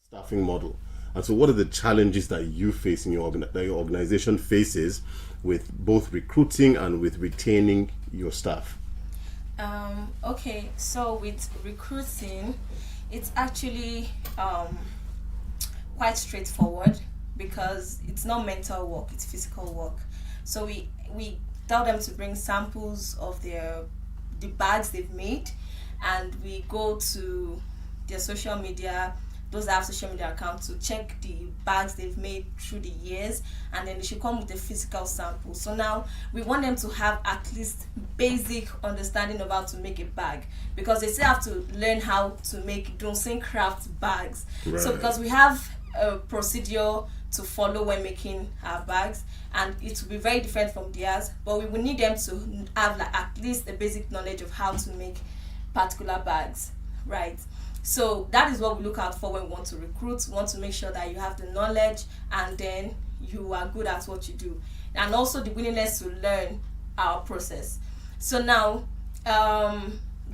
staffing model. And so, what are the challenges that you face in that your organization faces with both recruiting and with retaining your staff? Okay, so with recruiting, it's actually quite straightforward because it's not mental work, it's physical work. So we tell them to bring samples of the bags they've made, and we go to their social media, those that have social media accounts, to check the bags they've made through the years, and then they should come with a physical sample. So now we want them to have at least basic understanding of how to make a bag, because they still have to learn how to make Dunsin craft bags. Right. So because we have a procedure to follow when making our bags, and it will be very different from theirs, but we will need them to have like at least a basic knowledge of how to make particular bags, right? So that is what we look out for when we want to recruit. We want to make sure that you have the knowledge and then you are good at what you do, and also the willingness to learn our process. So now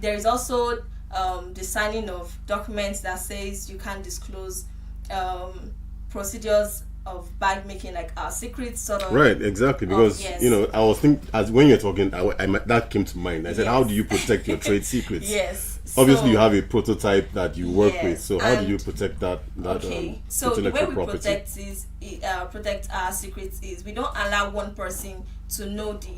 there is also the signing of documents that says you can't disclose procedures of bag making, like our secrets sort of. Right, exactly. Because yes. I was thinking, as when you're talking, that came to mind. I said, Yes. how do you protect your trade secrets? Yes. Obviously, So- you have a prototype that you work Yes, with. So how do and- you protect that Okay, so the way intellectual we property? protect our secrets is we don't allow one person to know the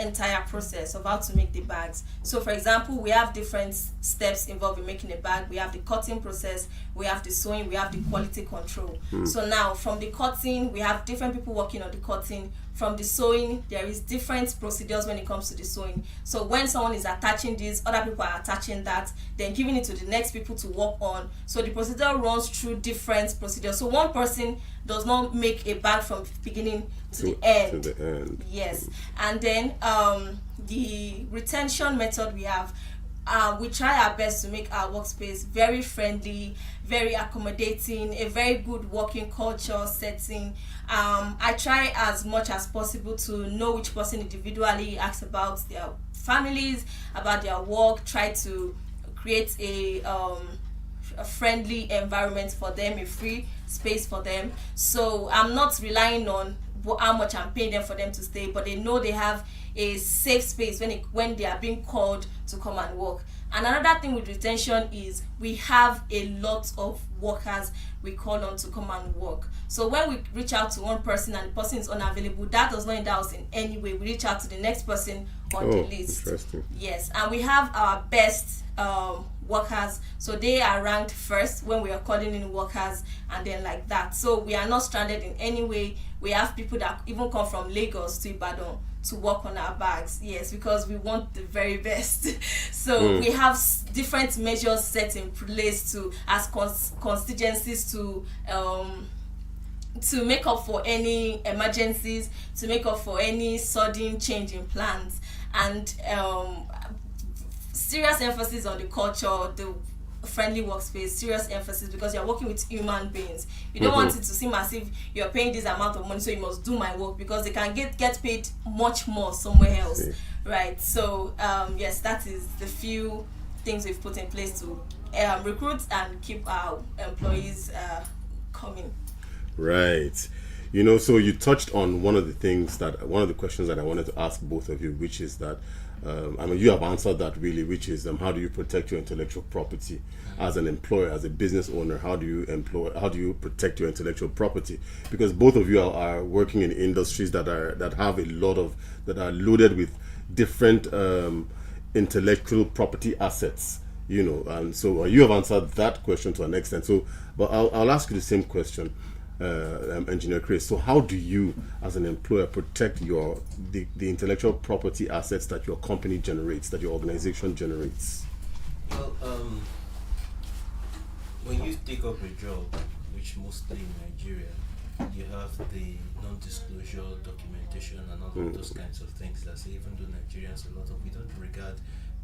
entire process of how to make the bags. So for example, we have different steps involved in making a bag. We have the cutting process, we have the sewing, we have the quality control. So now from the cutting, we have different people working on the cutting. From the sewing, there is different procedures when it comes to the sewing. So when someone is attaching this, other people are attaching that, then giving it to the next people to work on. So the procedure runs through different procedures. So one person does not make a bag from beginning to the end. To the end. Yes. And then the retention method we have, we try our best to make our workspace very friendly, very accommodating, a very good working culture setting. I try as much as possible to know which person individually, ask about their families, about their work, try to create a friendly environment for them, a free space for them. So I'm not relying on how much I'm paying them for them to stay, but they know they have a safe space when they are being called to come and work. And another thing with retention is we have a lot of workers we call on to come and work. So when we reach out to one person and the person is unavailable, that does not hinder us in any way. We reach out to the next person on the list. Interesting. Yes, and we have our best workers, so they are ranked first when we are calling in workers, and then like that. So we are not stranded in any way. We have people that even come from Lagos to Ibadan to work on our bags. Yes, because we want the very best. So we have different measures set in place to as contingencies to make up for any emergencies, to make up for any sudden change in plans, and serious emphasis on the culture, the friendly workspace, serious emphasis, because you're working with human beings. You don't want it to seem as if you're paying this amount of money, so you must do my work, because they can get paid much more somewhere else, right? So yes, that is the few things we've put in place to recruit and keep our employees coming. Right. So you touched on one of the questions that I wanted to ask both of you, which is that you have answered that really, which is how do you protect your intellectual property as an employer, as a business owner? How do you protect your intellectual property? Because both of you are working in industries that have a lot of, that are loaded with different intellectual property assets. And so you have answered that question to an extent. So, but I'll ask you the same question. Engineer Chris, so how do you as an employer protect the intellectual property assets that your company generates, that your organization generates? Well, when you take up a job, which mostly in Nigeria, you have the non-disclosure documentation and all of those kinds of things that say, even though Nigerians we don't regard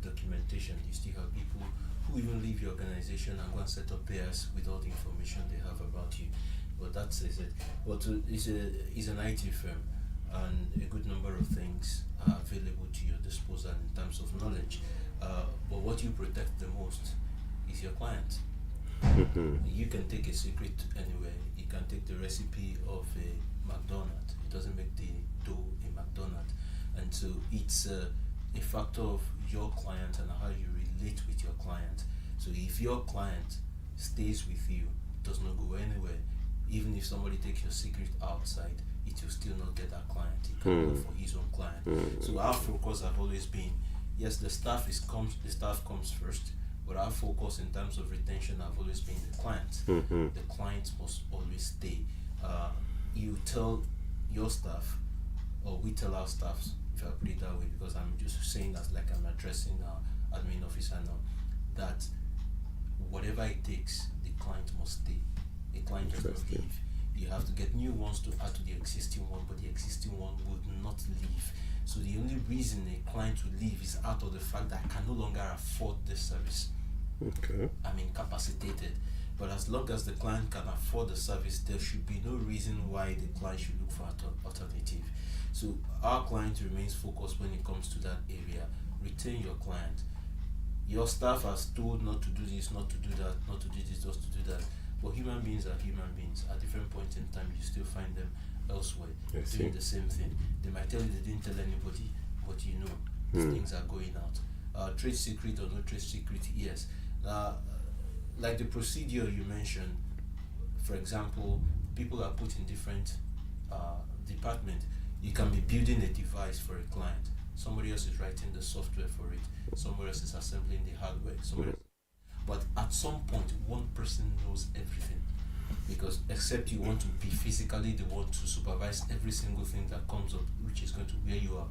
documentation, you still have people who even leave your organization and go and set up theirs with all the information they have about you. But that says it. But it's an IT firm, and a good number of things are available to your disposal in terms of knowledge. But what you protect the most is your client. You can take a secret anywhere. You can take the recipe of a McDonald's. It doesn't make the dough a McDonald's. And so it's a factor of your client and how you relate with your client. So if your client stays with you, does not go anywhere, even if somebody takes your secret outside, it will still not get that client. He can go for his own client. So our focus have always been, yes, the staff comes first, but our focus in terms of retention have always been the client. The client must always stay. You tell your staff, or we tell our staffs, if I put it that way, because I'm just saying that like I'm addressing our admin officer now, that whatever it takes, the client must stay. A client does not leave. You have to get new ones to add to the existing one, but the existing one would not leave. So the only reason a client will leave is out of the fact that I can no longer afford this service. Okay. I'm incapacitated. But as long as the client can afford the service, there should be no reason why the client should look for an alternative. So our client remains focused when it comes to that area. Retain your client. Your staff has told not to do this, not to do that, not to do this, not to do that. But human beings are human beings. At different points in time, you still find them elsewhere doing the same thing. They might tell you they didn't tell anybody, but you know things are going out. Trade secret or no trade secret, yes. Like the procedure you mentioned, for example, people are put in different departments. You can be building a device for a client. Somebody else is writing the software for it. Somebody else is assembling the hardware. But at some point, one person knows everything. Because except you want to be physically the one to supervise every single thing that comes up, which is going to where you are,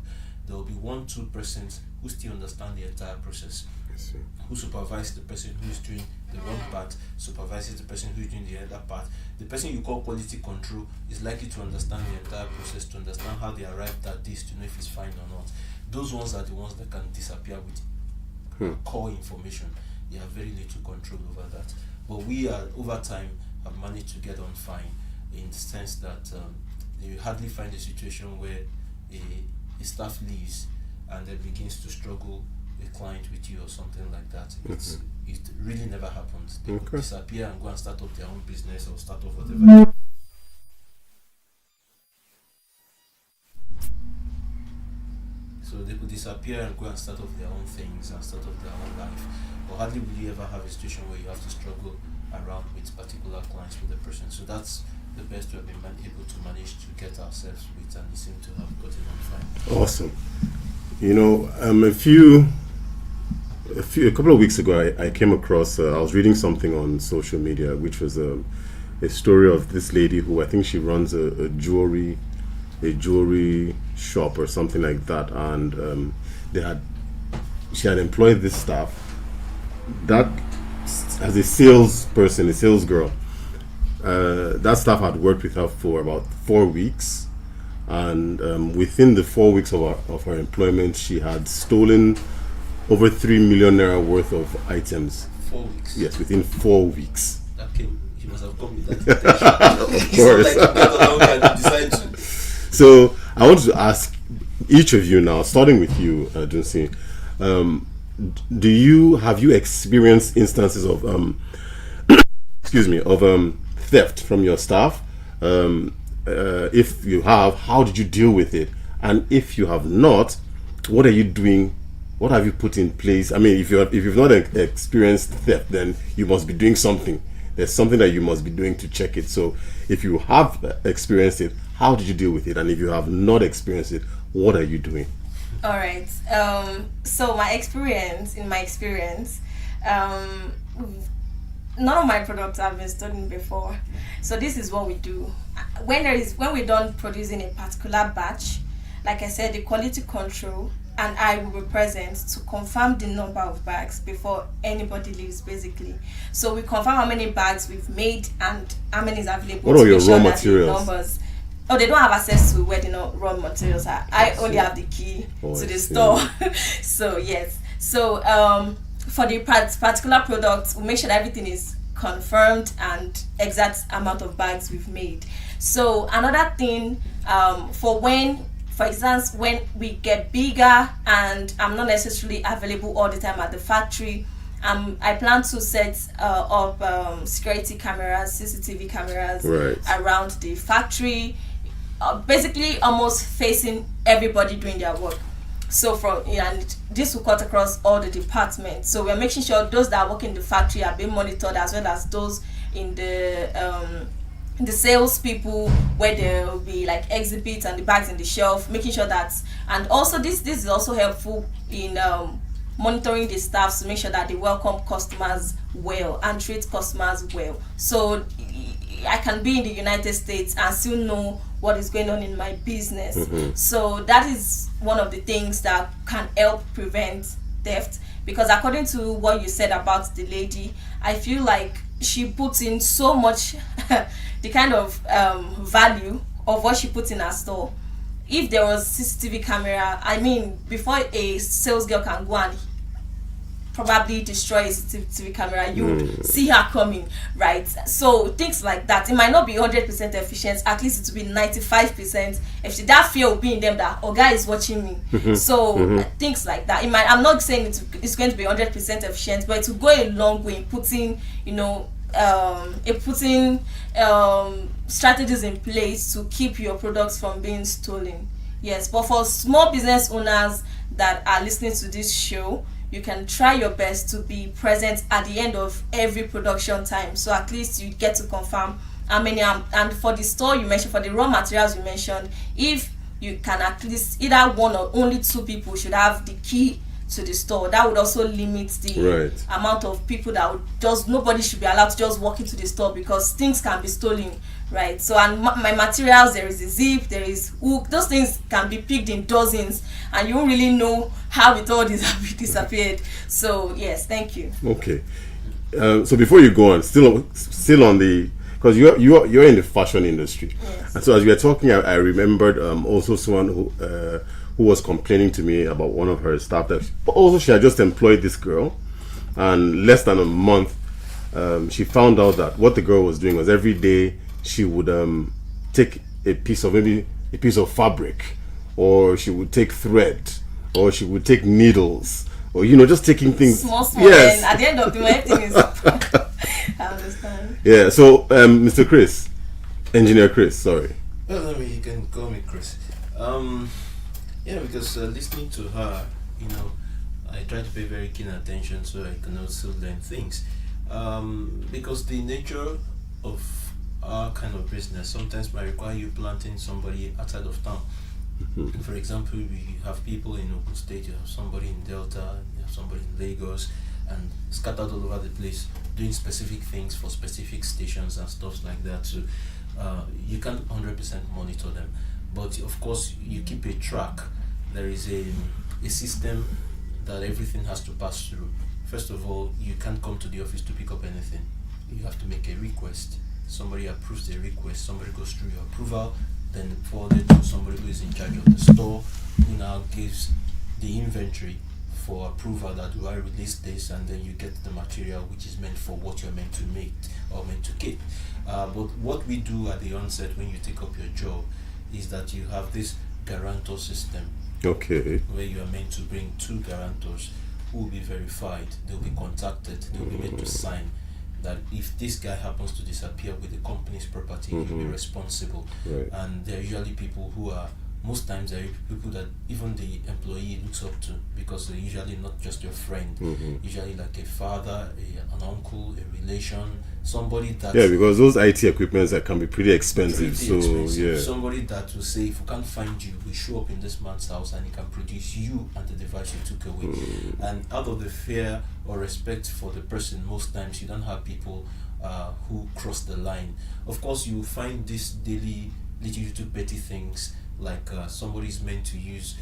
there will be 1-2 persons who still understand the entire process. Who supervise the person who is doing the one part, supervises the person who is doing the other part. The person you call quality control is likely to understand the entire process, to understand how they arrived at this, to know if it's fine or not. Those ones are the ones that can disappear with core information. You have very little control over that. But we are, over time, have managed to get on fine, in the sense that you hardly find a situation where a staff leaves and then begins to struggle a client with you or something like that. It really never happens. They could disappear and go and start up their own business or start off whatever. So they could disappear and go and start off their own things and start off their own life. But hardly will you ever have a situation where you have to struggle around with particular clients with the person. So that's the best we have been able to manage to get ourselves with, and we seem to have gotten on fine. Awesome. You know, a couple of weeks ago, I came across, I was reading something on social media, which was a story of this lady who, I think she runs a jewelry shop or something like that, and she had employed this staff that, as a salesperson, a sales girl. That staff had worked with her for about 4 weeks, and within the 4 weeks of her employment, she had stolen over 3 million naira worth of items. 4 weeks? Yes, within 4 weeks. Okay, she must have come with that intention. Of course. Like so I want to ask each of you now, starting with you, Dunsi, have you experienced instances of theft from your staff? If you have, how did you deal with it? And if you have not, what are you doing? What have you put in place? I mean, if you've not experienced theft, then you must be doing something. There's something that you must be doing to check it. So if you have experienced it, how did you deal with it? And if you have not experienced it, what are you doing? All right. So my experience, none of my products have been stolen before. So this is what we do. When we're done producing a particular batch, like I said, the quality control and I will be present to confirm the number of bags before anybody leaves, basically. So we confirm how many bags we've made and how many is available. What are your raw materials? Numbers. Oh, they don't have access to where the raw materials are. I only have the key to the store. So yes. So for the particular product, we make sure that everything is confirmed and exact amount of bags we've made. So another thing, for instance, when we get bigger and I'm not necessarily available all the time at the factory, I plan to set up security cameras, CCTV cameras Right. around the factory, basically almost facing everybody doing their work. So and this will cut across all the departments. So we're making sure those that work in the factory are being monitored, as well as those in the sales people, where there will be like exhibits and the bags in the shelf, making sure that. And also this is also helpful in monitoring the staff to make sure that they welcome customers well and treat customers well. So I can be in the United States and still know what is going on in my business. So that is one of the things that can help prevent theft, because according to what you said about the lady, I feel like she puts in so much the kind of value of what she puts in her store. If there was CCTV camera, I mean, before a sales girl can go and probably destroy a CCTV camera, you see her coming, right? So things like that, it might not be 100% efficient, at least it will be 95%. If that fear will be in them that guy is watching me. So things like that, I'm not saying it's going to be 100% efficient, but it will go a long way in putting, strategies in place to keep your products from being stolen. Yes, but for small business owners that are listening to this show, you can try your best to be present at the end of every production time, so at least you get to confirm how many. And for the store you mentioned, for the raw materials you mentioned, if you can at least either one or only two people should have the key to the store, that would also limit the amount of people that would nobody should be allowed to just walk into the store, because things can be stolen, right? So, and my materials, there is a zip, there is hook, those things can be picked in dozens, and you won't really know how it all disappeared. So yes, thank you. Okay. So before you go on, still on the, because you're in the fashion industry, Yes. and so as we were talking, I remembered also someone who was complaining to me about one of her staff that also she had just employed this girl, and less than a month, she found out that what the girl was doing was every day she would take a piece of fabric, or she would take thread, or she would take needles, or just taking things Small. Yes. And at the end of the day, everything is I understand. Yeah. So Mr. Chris, Engineer Chris, sorry. Well, you can call me Chris. Yeah, because listening to her, I try to pay very keen attention so I can also learn things. Because the nature of our kind of business sometimes might require you planting somebody outside of town. For example, we have people in Ogun State, you have somebody in Delta, you have somebody in Lagos, and scattered all over the place doing specific things for specific stations and stuff like that. So you can't 100% monitor them. But of course, you keep a track. There is a system that everything has to pass through. First of all, you can't come to the office to pick up anything. You have to make a request. Somebody approves the request, somebody goes through your approval, then forwarded to somebody who is in charge of the store, who now gives the inventory for approval that do I release this, and then you get the material which is meant for what you're meant to make or meant to keep. But what we do at the onset when you take up your job is that you have this guarantor system. Okay. Where you are meant to bring two guarantors who will be verified, they'll be contacted, they'll be made to sign that if this guy happens to disappear with the company's property, he'll be responsible. Right. And they're usually people who are, most times they're people that even the employee looks up to, because they're usually not just your friend, usually like a father, an uncle, a relation, somebody that... Yeah, because those IT equipments that can be pretty expensive. Yeah. Somebody that will say, if we can't find you, we show up in this man's house and he can produce you and the device you took away. And out of the fear or respect for the person, most times you don't have people who cross the line. Of course, you find these daily little petty things, like somebody's meant to use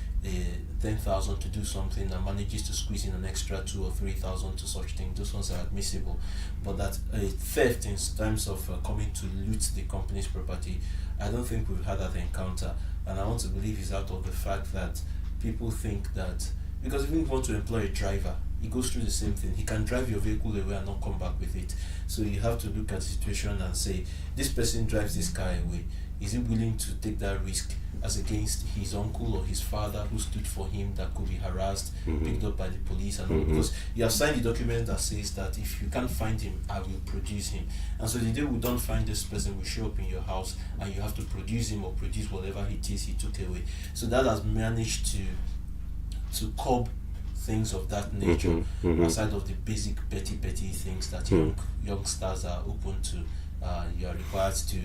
10,000 to do something and manages to squeeze in an extra 2,000 or 3,000 to such things. Those ones are admissible, but that theft in terms of coming to loot the company's property, I don't think we've had that encounter. And I want to believe it's out of the fact that people think that because if you want to employ a driver, he goes through the same thing. He can drive your vehicle away and not come back with it. So you have to look at the situation and say, this person drives this car away. is he willing to take that risk as against his uncle or his father who stood for him that could be harassed, picked up by the police and all, because you have signed the document that says that if you can't find him, I will produce him. And so the day we don't find this person, we show up in your house and you have to produce him or produce whatever it is he took away. So that has managed to curb things of that nature, aside of the basic petty things that youngsters are open to. You are required to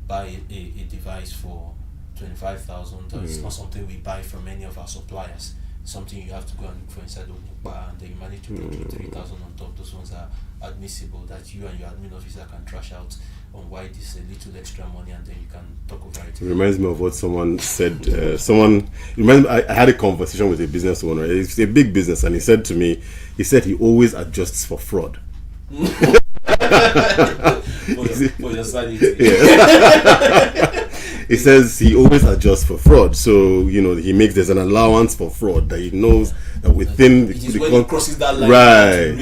buy a device for 25,000. It's not something we buy from any of our suppliers. Something you have to go and look for inside the bar, and then you manage to put 3,000 on top. Those ones are admissible, that you and your admin officer can trash out on why this is a little extra money, and then you can talk over it. It reminds me of what someone said. I had a conversation with a business owner. It's a big business, and he said to me, he always adjusts for fraud. for your sanity. Yeah. He says he always adjusts for fraud, so there's an allowance for fraud that he knows that within when he crosses that line, right.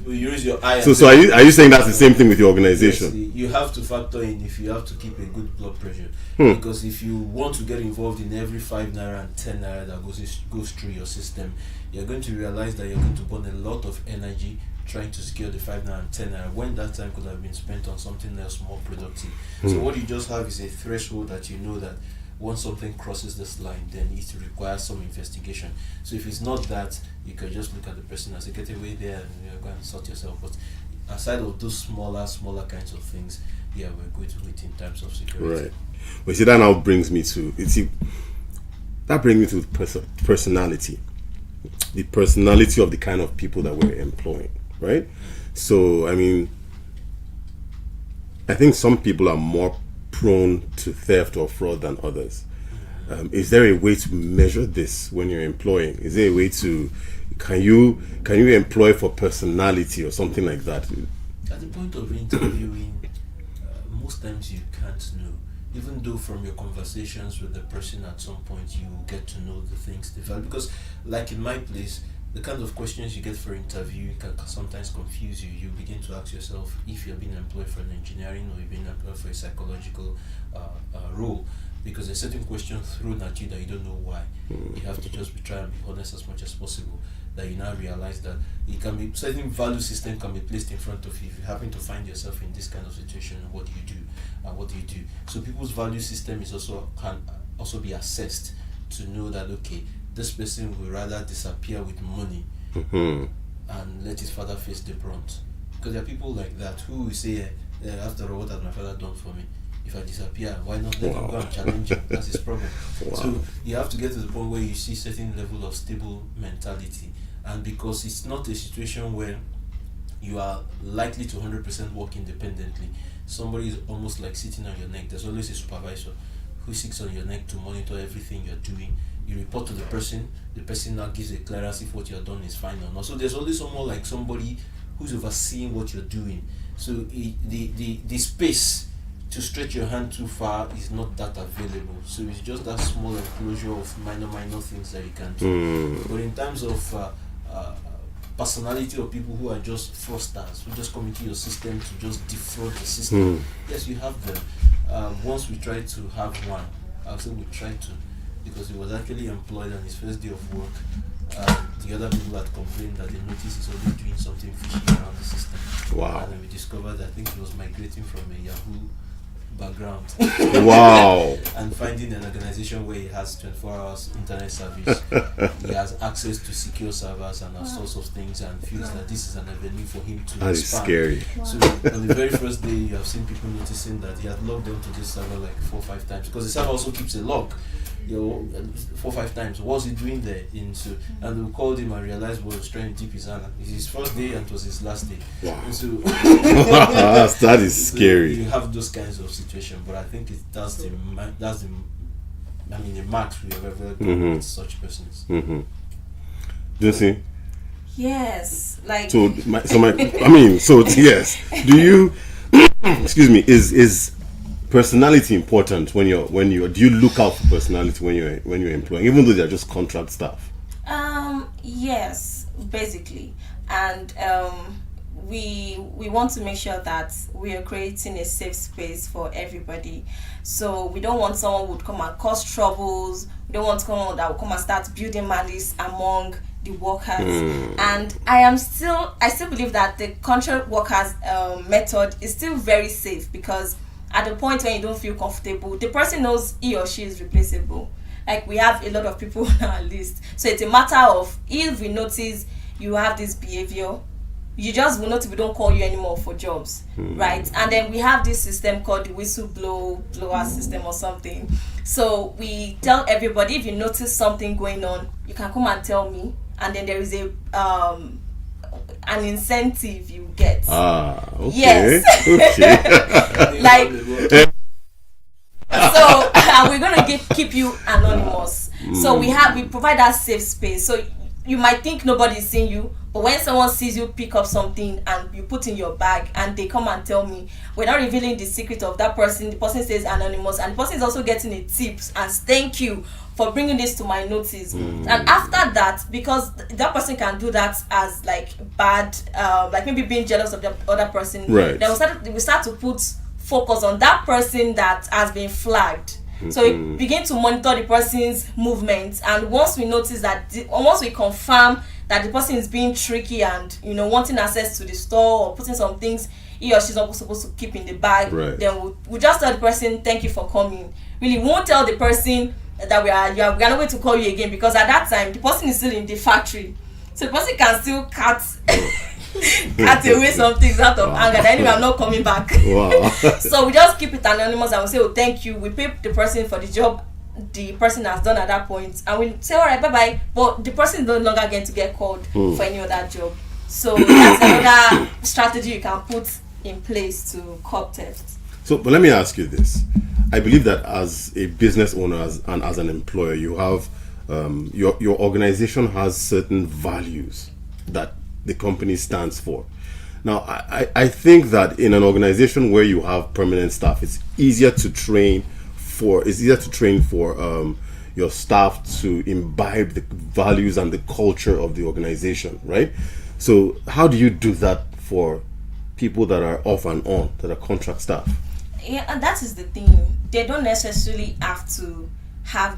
you raise your eye. So are you saying that's the same thing with your organization? Yes, you have to factor in if you have to keep a good blood pressure, because if you want to get involved in every 5 naira and 10 naira that goes through your system, you're going to realize that you're going to burn a lot of energy trying to secure the 5 naira and 10 naira when that time could have been spent on something else more productive. So what you just have is a threshold that you know that once something crosses this line, then it requires some investigation. So if it's not that, you can just look at the person and say, get away there, and go and sort yourself. But aside of those smaller kinds of things, yeah, we're good with in terms of security. Right. But see, that now brings me to personality. The personality of the kind of people that we're employing, right? So, I think some people are more prone to theft or fraud than others. Is there a way to measure this when you're employing? Is there a way to, can you employ for personality or something like that? At the point of interviewing, most times you can't know. Even though from your conversations with the person at some point you get to know the things they value. Because like in my place, the kind of questions you get for interview can sometimes confuse you. You begin to ask yourself if you're being employed for an engineering or you're being employed for a psychological role, because there's certain questions thrown at you that you don't know why. You have to just try and be honest as much as possible. That you now realize that it can be certain value system can be placed in front of you. If you happen to find yourself in this kind of situation, what do you do? And what do you do? So people's value system can also be assessed to know that okay, this person will rather disappear with money and let his father face the brunt. Because there are people like that who will say, after all, what has my father done for me? If I disappear, why not let him go and challenge him? That's his problem. So you have to get to the point where you see certain level of stable mentality. And because it's not a situation where you are likely to 100% work independently, somebody is almost like sitting on your neck. There's always a supervisor who sits on your neck to monitor everything you're doing. You report to the person now gives a clearance if what you're done is fine or not. So there's always someone like somebody who's overseeing what you're doing. So the space to stretch your hand too far is not that available. So it's just that small enclosure of minor things that you can do. But in terms of personality of people who are just fraudsters, who just come into your system to just defraud the system, yes, you have them. Once we tried to have one, I'll say we tried to, because he was actually employed on his first day of work. The other people had complained that they noticed he's always doing something fishy around the system. Wow. And then we discovered that I think he was migrating from a Yahoo background. Wow. And finding an organization where he has 24 hours internet service, he has access to secure servers and all sorts of things, and feels that this is an avenue for him to That is expand. scary. So on the very first day, you have seen people noticing that he had logged onto this server like 4 or 5 times, because the server also keeps a log. 4 or 5 times. What's he doing there? And we called him and realized he was trying to dip his hand. It's his first day and it was his last day. Wow. And so that is scary. You have those kinds of situations, but I think that's the max we have ever done with such persons. Josie? Yes, like yes. Do you excuse me, is personality important when do you look out for personality when you're employing, even though they're just contract staff? Yes, basically. And we want to make sure that we are creating a safe space for everybody. So we don't want someone who would come and cause troubles. We don't want someone that will come and start building malice among the workers. And I still believe that the contract workers method is still very safe, because at the point when you don't feel comfortable, the person knows he or she is replaceable. Like, we have a lot of people on our list, so it's a matter of, if we notice you have this behavior, you just will not, we don't call you anymore for jobs, right? And then we have this system called the whistleblower system or something. So we tell everybody, if you notice something going on, you can come and tell me, and then there is a an incentive you get. Okay. Yes. Okay. Like, so we're gonna keep you anonymous. So we provide that safe space. So you might think nobody's seeing you, but when someone sees you pick up something and you put in your bag and they come and tell me, we're not revealing the secret of that person. The person stays anonymous, and the person is also getting a tip as thank you for bringing this to my notice. And after that, because that person can do that as like bad, like maybe being jealous of the other person, right, then we start to put focus on that person that has been flagged. So we begin to monitor the person's movements, and once we notice that, once we confirm that the person is being tricky and wanting access to the store or putting some things he or she's not supposed to keep in the bag, right, then we'll just tell the person thank you for coming. Really, we won't tell the person that we are not going to call you again, because at that time the person is still in the factory, so the person can still cut away some things out of anger. Anyway, I'm not coming back. Wow. So we just keep it anonymous, and we say, oh, thank you. We pay the person for the job the person has done at that point, and we say, all right, bye bye. But the person is no longer going to get called for any other job. So that's another strategy you can put in place to curb theft. So, but let me ask you this. I believe that as a business owner and as an employer, you have your organization has certain values that the company stands for. Now, I think that in an organization where you have permanent staff, it's easier to train for your staff to imbibe the values and the culture of the organization, right? So how do you do that for people that are off and on, that are contract staff? Yeah, and that is the thing. They don't necessarily have to have